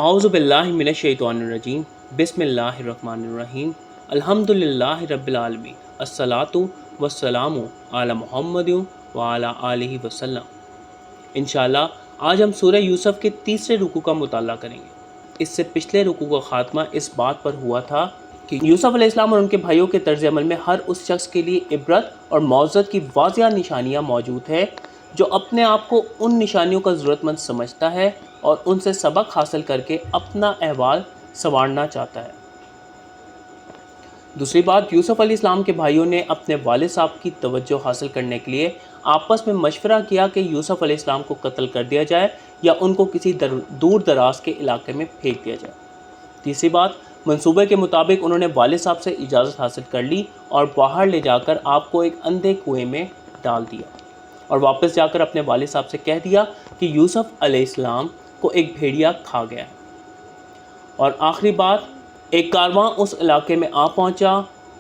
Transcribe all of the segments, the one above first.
اعوذ باللہ من الشیطان الرجیم بسم اللہ الرحمن الرحیم الحمدللہ رب العالمین الصلاۃ والسلام علی محمد وعلی آلہ وسلم۔ انشاءاللہ آج ہم سورہ یوسف کے تیسرے رکوع کا مطالعہ کریں گے۔ اس سے پچھلے رکوع کا خاتمہ اس بات پر ہوا تھا کہ یوسف علیہ السلام اور ان کے بھائیوں کے طرز عمل میں ہر اس شخص کے لیے عبرت اور معزت کی واضح نشانیاں موجود ہے جو اپنے آپ کو ان نشانیوں کا ضرورت مند سمجھتا ہے اور ان سے سبق حاصل کر کے اپنا احوال سنوارنا چاہتا ہے۔ دوسری بات، یوسف علیہ السلام کے بھائیوں نے اپنے والد صاحب کی توجہ حاصل کرنے کے لیے آپس میں مشورہ کیا کہ یوسف علیہ السلام کو قتل کر دیا جائے یا ان کو کسی دور دراز کے علاقے میں پھینک دیا جائے۔ تیسری بات، منصوبے کے مطابق انہوں نے والد صاحب سے اجازت حاصل کر لی اور باہر لے جا کر آپ کو ایک اندھے کنویں میں ڈال دیا اور واپس جا کر اپنے والد صاحب سے کہہ دیا کہ یوسف علیہ السلام کو ایک بھیڑیا کھا گیا ہے۔ اور آخری بات، ایک کارواں اس علاقے میں آ پہنچا،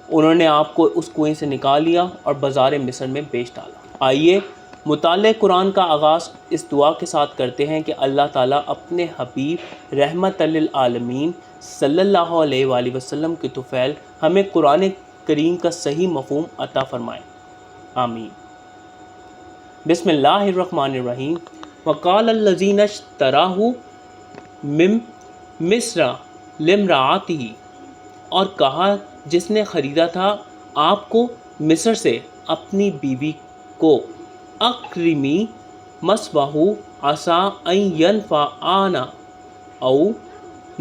انہوں نے آپ کو اس کنویں سے نکال لیا اور بازار مصر میں بیچ ڈالا۔ آئیے مطالعہ قرآن کا آغاز اس دعا کے ساتھ کرتے ہیں کہ اللہ تعالیٰ اپنے حبیب رحمت للعالمین صلی اللہ علیہ وآلہ وسلم کے طفیل ہمیں قرآن کریم کا صحیح مفہوم عطا فرمائے، آمین۔ بسم اللہ الرحمن الرحیم۔ وقال الذین اشتراہ من مصر لامرأتہ، اور کہا جس نے خریدا تھا آپ کو مصر سے اپنی بیوی کو، اکرمی مثواہ عسیٰ ان ینفعنا او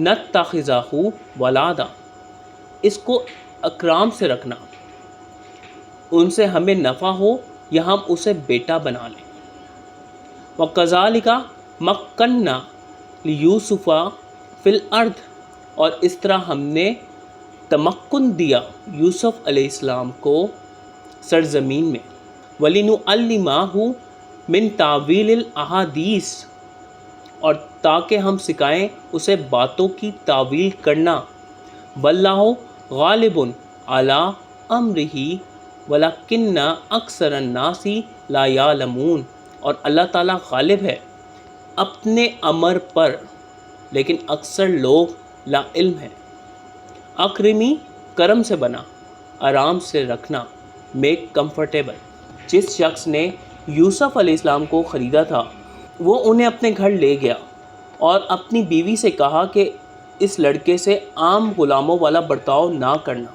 نتخذہ ولدا، اس کو اکرام سے رکھنا، ان سے ہمیں نفع ہو یا ہم اسے بیٹا بنا لیں۔ وَكَذَلِكَ مَكَّنَّا لِيُوسُفَ فِي الْأَرْضِ، اور اس طرح ہم نے تمکن دیا یوسف علیہ السلام کو سرزمین میں، وَلِنُعَلِّمَهُ مِن تَأْوِيلِ الْأَحَادِيثِ، اور تاکہ ہم سکھائیں اسے باتوں کی تاویل کرنا، وَاللَّهُ غَالِبٌ عَلَىٰ أَمْرِهِ وَلَكِنَّ أَكْثَرَ النَّاسِ لَا يَعْلَمُونَ، اور اللہ تعالیٰ غالب ہے اپنے امر پر لیکن اکثر لوگ لا علم ہیں۔ اکرمی کرم سے بنا، آرام سے رکھنا، میک کمفرٹیبل۔ جس شخص نے یوسف علیہ السلام کو خریدا تھا وہ انہیں اپنے گھر لے گیا اور اپنی بیوی سے کہا کہ اس لڑکے سے عام غلاموں والا برتاؤ نہ کرنا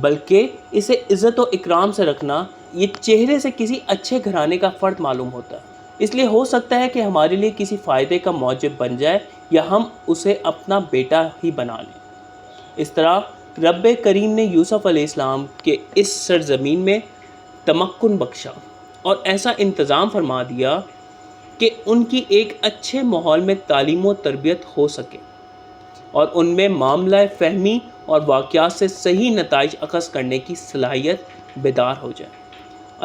بلکہ اسے عزت و اکرام سے رکھنا۔ یہ چہرے سے کسی اچھے گھرانے کا فرد معلوم ہوتا ہے، اس لیے ہو سکتا ہے کہ ہمارے لیے کسی فائدے کا موجب بن جائے یا ہم اسے اپنا بیٹا ہی بنا لیں۔ اس طرح رب کریم نے یوسف علیہ السلام کے اس سرزمین میں تمکن بخشا اور ایسا انتظام فرما دیا کہ ان کی ایک اچھے ماحول میں تعلیم و تربیت ہو سکے اور ان میں معاملہ فہمی اور واقعات سے صحیح نتائج اخذ کرنے کی صلاحیت بیدار ہو جائے۔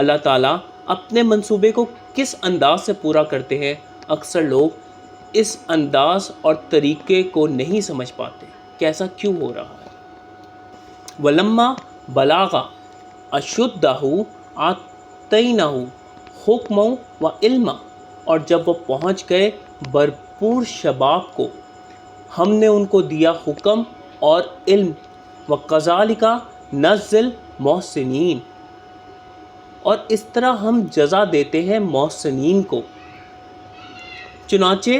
اللہ تعالیٰ اپنے منصوبے کو کس انداز سے پورا کرتے ہیں، اکثر لوگ اس انداز اور طریقے کو نہیں سمجھ پاتے کہ ایسا کیوں ہو رہا ہے۔ وَلَمَّا بَلَغَ أَشُدَّهُ آتَيْنَاهُ حُکْمًا وَعِلْمًا، اور جب وہ پہنچ گئے بھرپور شباب کو ہم نے ان کو دیا حکم اور علم۔ وَكَذَلِكَ نَجْزِي الْمُحْسِنِينَ، اور اس طرح ہم جزا دیتے ہیں محسنین کو۔ چنانچہ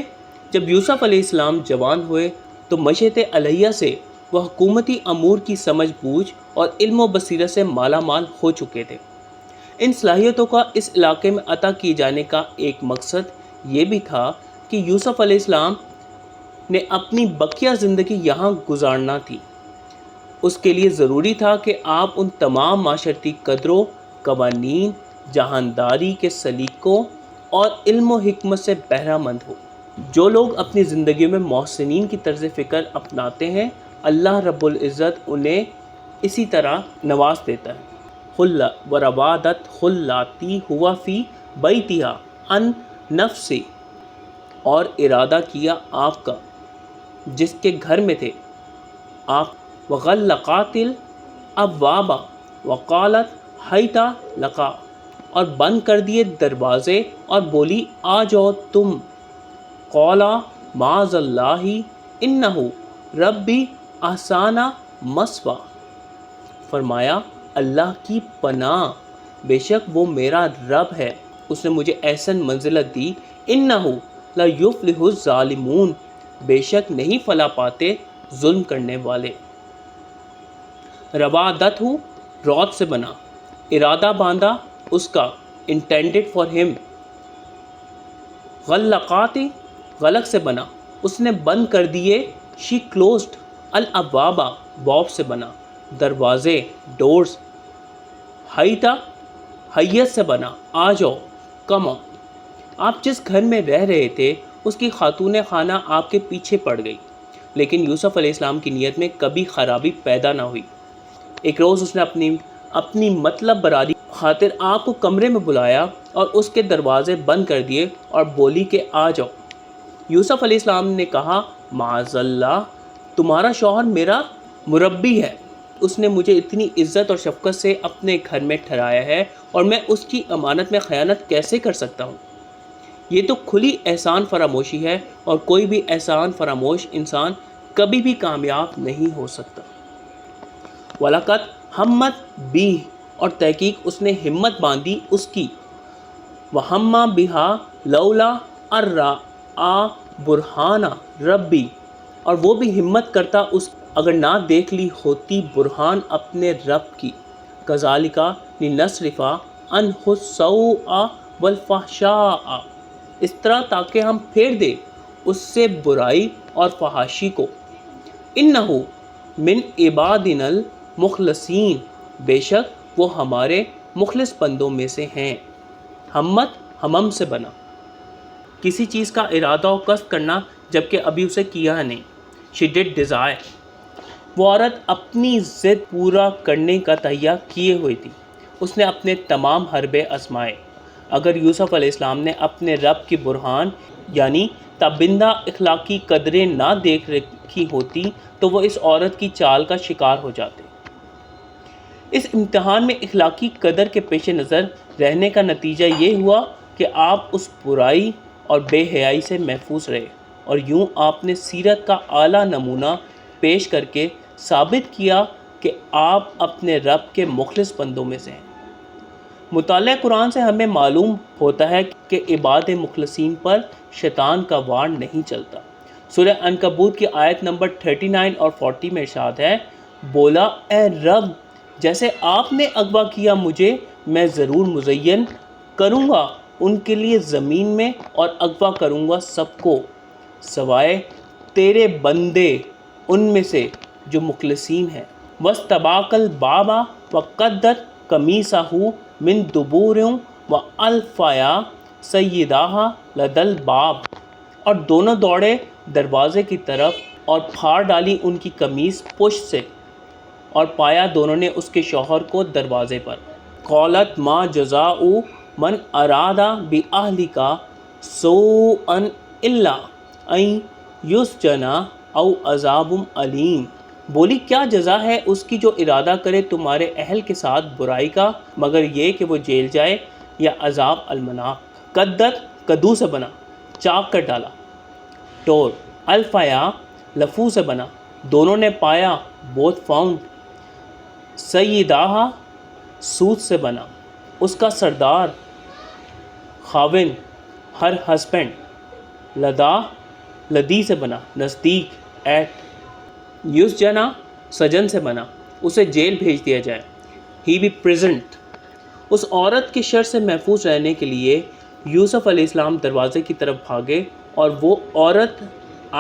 جب یوسف علیہ السلام جوان ہوئے تو مشیت الہیہ سے وہ حکومتی امور کی سمجھ بوجھ اور علم و بصیرت سے مالا مال ہو چکے تھے۔ ان صلاحیتوں کا اس علاقے میں عطا کیے جانے کا ایک مقصد یہ بھی تھا کہ یوسف علیہ السلام نے اپنی بقیہ زندگی یہاں گزارنا تھی۔ اس کے لیے ضروری تھا کہ آپ ان تمام معاشرتی قدروں، قوانین، جہانداری کے سلیقوں اور علم و حکمت سے بہرہ مند ہو۔ جو لوگ اپنی زندگیوں میں محسنین کی طرز فکر اپناتے ہیں اللہ رب العزت انہیں اسی طرح نواز دیتا ہے۔ وَرَوَادَتْهُ اللَّاتِي هُوَ فِي بَيْتِهَا عَن نَفْسِهِ، اور ارادہ کیا آپ کا جس کے گھر میں تھے آپ، وَغَلَّقَاتِ الْأَبْوَابَ وَقَالَتْ ہَيْتَ لَكَ، اور بند کر دیے دروازے اور بولی آ جاؤ تم، قَالَ معاذ اللہ انہ ربی احسانہ مسوا، فرمایا اللہ کی پناہ، بے شک وہ میرا رب ہے، اس نے مجھے احسن منزلت دی، انہ لا یفلح الظالمون، بے شک نہیں فلاح پاتے ظلم کرنے والے۔ روادت ہوں روت سے بنا، ارادہ باندھا اس کا، انٹینڈڈ فار ہم۔ غلقات غلق سے بنا، اس نے بند کر دیے، شی کلوزڈ الابواب، باب سے بنا، دروازے، ڈورز۔ حیتا حیت سے بنا، آ جاؤ، کم آؤ۔ آپ جس گھر میں رہ رہے تھے اس کی خاتون خانہ آپ کے پیچھے پڑ گئی، لیکن یوسف علیہ السلام کی نیت میں کبھی خرابی پیدا نہ ہوئی۔ ایک روز اس نے اپنی مطلب برادری خاطر آپ کو کمرے میں بلایا اور اس کے دروازے بند کر دیے اور بولی کہ آ جاؤ۔ یوسف علیہ السلام نے کہا معاذ اللہ، تمہارا شوہر میرا مربی ہے، اس نے مجھے اتنی عزت اور شفقت سے اپنے گھر میں ٹھہرایا ہے اور میں اس کی امانت میں خیانت کیسے کر سکتا ہوں؟ یہ تو کھلی احسان فراموشی ہے، اور کوئی بھی احسان فراموش انسان کبھی بھی کامیاب نہیں ہو سکتا۔ وَلَقَدْ ہمت بھی، اور تحقیق اس نے ہمت باندھی اس کی، وَهَمَّ بِهَا لَوْلَا أَن رَأَىٰ بُرْهَانَ رَبِّهِ، اور وہ بھی ہمت کرتا اس اگر نہ دیکھ لی ہوتی برہان اپنے رب کی۔ كَذَلِكَ لِنَصْرِفَ عَنْهُ السَّوْءَ وَالْفَحْشَاءَ، اس طرح تاکہ ہم پھیر دیں اس سے برائی اور فحاشی کو۔ إِنَّهُ مِنْ عِبَادِنَا الْمُخْلَصِينَ، بے شک وہ ہمارے مخلص بندوں میں سے ہیں۔ ہمت ہمم سے بنا، کسی چیز کا ارادہ و قصد کرنا جبکہ ابھی اسے کیا ہے نہیں۔ She did desire، وہ عورت اپنی ضد پورا کرنے کا تہیہ کیے ہوئی تھی، اس نے اپنے تمام حربے آزمائے۔ اگر یوسف علیہ السلام نے اپنے رب کی برہان یعنی تابندہ اخلاقی قدریں نہ دیکھ رکھی ہوتی تو وہ اس عورت کی چال کا شکار ہو جاتے۔ اس امتحان میں اخلاقی قدر کے پیش نظر رہنے کا نتیجہ یہ ہوا کہ آپ اس برائی اور بے حیائی سے محفوظ رہے، اور یوں آپ نے سیرت کا اعلیٰ نمونہ پیش کر کے ثابت کیا کہ آپ اپنے رب کے مخلص بندوں میں سے ہیں۔ مطالعہ قرآن سے ہمیں معلوم ہوتا ہے کہ عباد مخلصین پر شیطان کا وار نہیں چلتا۔ سورہ عنکبوت کی آیت نمبر 39 اور 40 میں ارشاد ہے، بولا اے رب، جیسے آپ نے اغوا کیا مجھے، میں ضرور مزین کروں گا ان کے لیے زمین میں، اور اغوا کروں گا سب کو سوائے تیرے بندے ان میں سے جو مخلصین ہیں۔ وَاسْتَبَاقَ الْبَابَ وَقَدَّتْ قَمِيصَهُ مِن دُبُرٍ وَأَلْفَیَا سَیِّدَہَا لَدَى الْبَابِ، اور دونوں دوڑے دروازے کی طرف اور پھاڑ ڈالی ان کی قمیص پشت سے، اور پایا دونوں نے اس کے شوہر کو دروازے پر۔ قالت ما جزاء من اراد بأہلک سوءا الا ان یسجن او عذاب علیم، بولی کیا جزا ہے اس کی جو ارادہ کرے تمہارے اہل کے ساتھ برائی کا مگر یہ کہ وہ جیل جائے یا عذاب المناک۔ قدت کدو سے بنا، چاک کر ڈالا، ٹور۔ الفیا لفو سے بنا، دونوں نے پایا، بوتھ فاؤنڈ۔ سیدہا سود سے بنا، اس کا سردار، خاوند، ہر ہسبینڈ۔ لدا لدی سے بنا، نزدیک، ایٹ۔ یسجنا سجن سے بنا، اسے جیل بھیج دیا جائے، ہی بی پریزنٹ۔ اس عورت کی شر سے محفوظ رہنے کے لیے یوسف علیہ السلام دروازے کی طرف بھاگے اور وہ عورت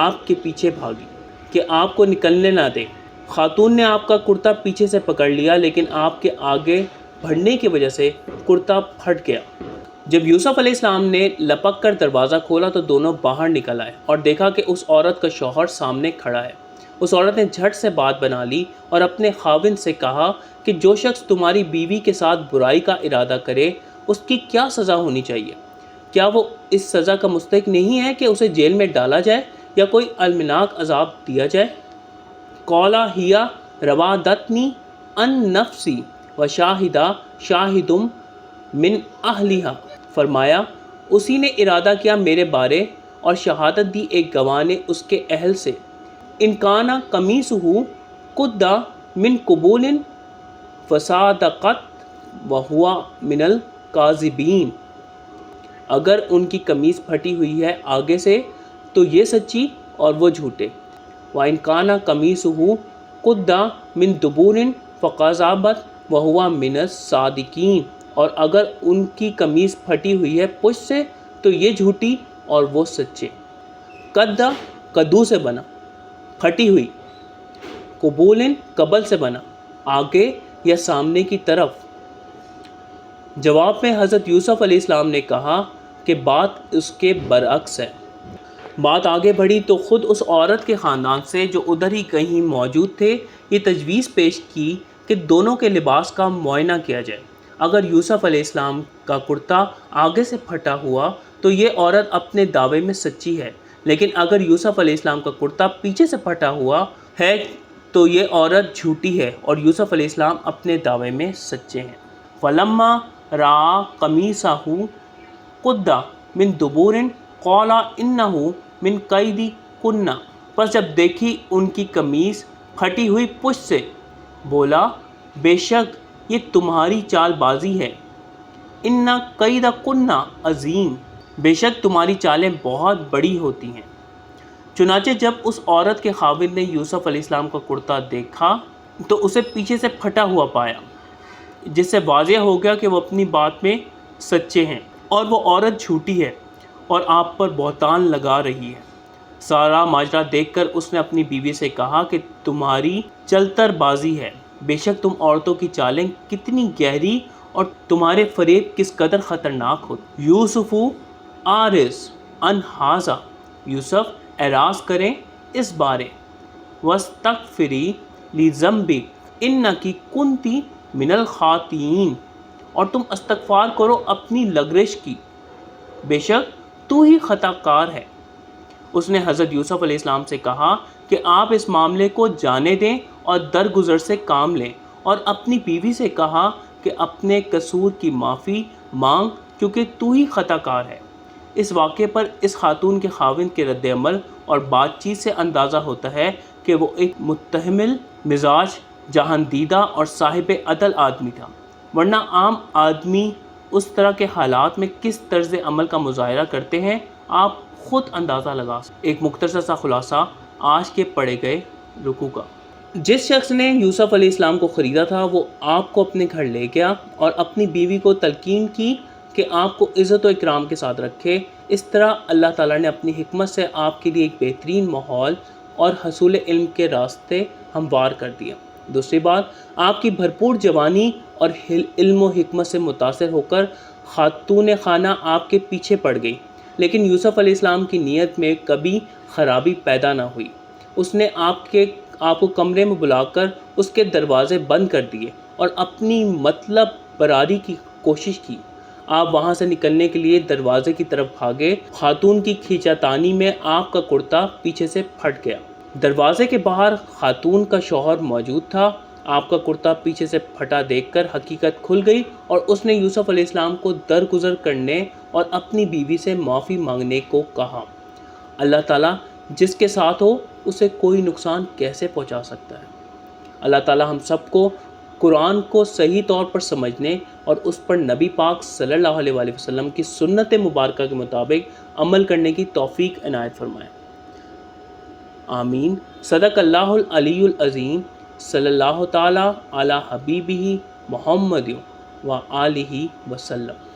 آپ کے پیچھے بھاگی کہ آپ کو نکلنے نہ دے۔ خاتون نے آپ کا کرتا پیچھے سے پکڑ لیا، لیکن آپ کے آگے بڑھنے کی وجہ سے کرتا پھٹ گیا۔ جب یوسف علیہ السلام نے لپک کر دروازہ کھولا تو دونوں باہر نکل آئے اور دیکھا کہ اس عورت کا شوہر سامنے کھڑا ہے۔ اس عورت نے جھٹ سے بات بنا لی اور اپنے خاوند سے کہا کہ جو شخص تمہاری بیوی کے ساتھ برائی کا ارادہ کرے اس کی کیا سزا ہونی چاہیے؟ کیا وہ اس سزا کا مستحق نہیں ہے کہ اسے جیل میں ڈالا جائے یا کوئی المناک عذاب دیا جائے؟ قال ہی راودتنی عن نفسی وشاہد شاہد من اہلہا، فرمایا اسی نے ارادہ کیا میرے بارے اور شہادت دی ایک گواہ نے اس کے اہل سے، ان کانا قمیصہ قد من قبول فصادقت وہو من الکاذبین، اگر ان کی قمیص پھٹی ہوئی ہے آگے سے تو یہ سچی اور وہ جھوٹے، وَإِنْ كَانَ قَمِيصُهُ قُدَّ مِنْ دُبُرٍ فَكَذَبَتْ وَهُوَ مِنَ الصَّادِقِينَ، اور اگر ان کی قمیص پھٹی ہوئی ہے پشت سے تو یہ جھوٹی اور وہ سچے۔ قد کدو سے بنا، پھٹی ہوئی، قبول قبل سے بنا، آگے یا سامنے کی طرف۔ جواب میں حضرت یوسف علیہ السلام نے کہا کہ بات اس کے برعکس ہے۔ بات آگے بڑھی تو خود اس عورت کے خاندان سے جو ادھر ہی کہیں موجود تھے یہ تجویز پیش کی کہ دونوں کے لباس کا معائنہ کیا جائے۔ اگر یوسف علیہ السلام کا کرتا آگے سے پھٹا ہوا تو یہ عورت اپنے دعوے میں سچی ہے، لیکن اگر یوسف علیہ السلام کا کرتا پیچھے سے پھٹا ہوا ہے تو یہ عورت جھوٹی ہے اور یوسف علیہ السلام اپنے دعوے میں سچے ہیں۔ فَلَمَّا رَأَىٰ قَمِيصَهُ قُدَّ مِن دُبُرٍ قَالَ إِنَّهُ مِن كَيْدِكُنَّ، پس جب دیکھی ان کی قمیص پھٹی ہوئی پشت سے بولا بے شک یہ تمہاری چال بازی ہے، إِنَّ كَيْدَكُنَّ عظیم، بے شک تمہاری چالیں بہت بڑی ہوتی ہیں۔ چنانچہ جب اس عورت کے خاوند نے یوسف علیہ السلام کا کرتا دیکھا تو اسے پیچھے سے پھٹا ہوا پایا، جس سے واضح ہو گیا کہ وہ اپنی بات میں سچے ہیں اور وہ عورت جھوٹی ہے اور آپ پر بہتان لگا رہی ہے۔ سارا ماجرا دیکھ کر اس نے اپنی بیوی سے کہا کہ تمہاری چلتر بازی ہے، بے شک تم عورتوں کی چالیں کتنی گہری اور تمہارے فریب کس قدر خطرناک ہوتے۔ یوسف عارض عن ھذا، یوسف اعراض کریں اس بارے، واستغفری لذنبک انک کنت من الخاطئین، اور تم استغفار کرو اپنی لغزش کی، بے شک تو ہی خطا کار ہے۔ اس نے حضرت یوسف علیہ السلام سے کہا کہ آپ اس معاملے کو جانے دیں اور درگزر سے کام لیں، اور اپنی بیوی سے کہا کہ اپنے قصور کی معافی مانگ کیونکہ تو ہی خطا کار ہے۔ اس واقعے پر اس خاتون کے خاوند کے رد عمل اور بات چیت سے اندازہ ہوتا ہے کہ وہ ایک متحمل مزاج، جہاندیدہ اور صاحب عدل آدمی تھا، ورنہ عام آدمی اس طرح کے حالات میں کس طرز عمل کا مظاہرہ کرتے ہیں آپ خود اندازہ لگا سکتے۔ ایک مختصر سا خلاصہ آج کے پڑھے گئے رکوع کا۔ جس شخص نے یوسف علیہ السلام کو خریدا تھا وہ آپ کو اپنے گھر لے گیا اور اپنی بیوی کو تلقین کی کہ آپ کو عزت و اکرام کے ساتھ رکھے۔ اس طرح اللہ تعالیٰ نے اپنی حکمت سے آپ کے لیے ایک بہترین ماحول اور حصول علم کے راستے ہموار کر دیا۔ دوسری بات، آپ کی بھرپور جوانی اور علم و حکمت سے متاثر ہو کر خاتون خانہ آپ کے پیچھے پڑ گئی، لیکن یوسف علیہ السلام کی نیت میں کبھی خرابی پیدا نہ ہوئی۔ اس نے آپ کو کمرے میں بلا کر اس کے دروازے بند کر دیے اور اپنی مطلب براری کی کوشش کی۔ آپ وہاں سے نکلنے کے لیے دروازے کی طرف بھاگے، خاتون کی کھینچاتانی میں آپ کا کرتا پیچھے سے پھٹ گیا۔ دروازے کے باہر خاتون کا شوہر موجود تھا۔ آپ کا کرتا پیچھے سے پھٹا دیکھ کر حقیقت کھل گئی اور اس نے یوسف علیہ السلام کو درگزر کرنے اور اپنی بیوی سے معافی مانگنے کو کہا۔ اللہ تعالیٰ جس کے ساتھ ہو اسے کوئی نقصان کیسے پہنچا سکتا ہے۔ اللہ تعالیٰ ہم سب کو قرآن کو صحیح طور پر سمجھنے اور اس پر نبی پاک صلی اللہ علیہ وآلہ وسلم کی سنت مبارکہ کے مطابق عمل کرنے کی توفیق عنایت فرمائے۔ آمین۔ صدق اللہ العلی العظیم۔ صلی اللہ تعالیٰ علی حبیبہ محمد و آلہ وسلم۔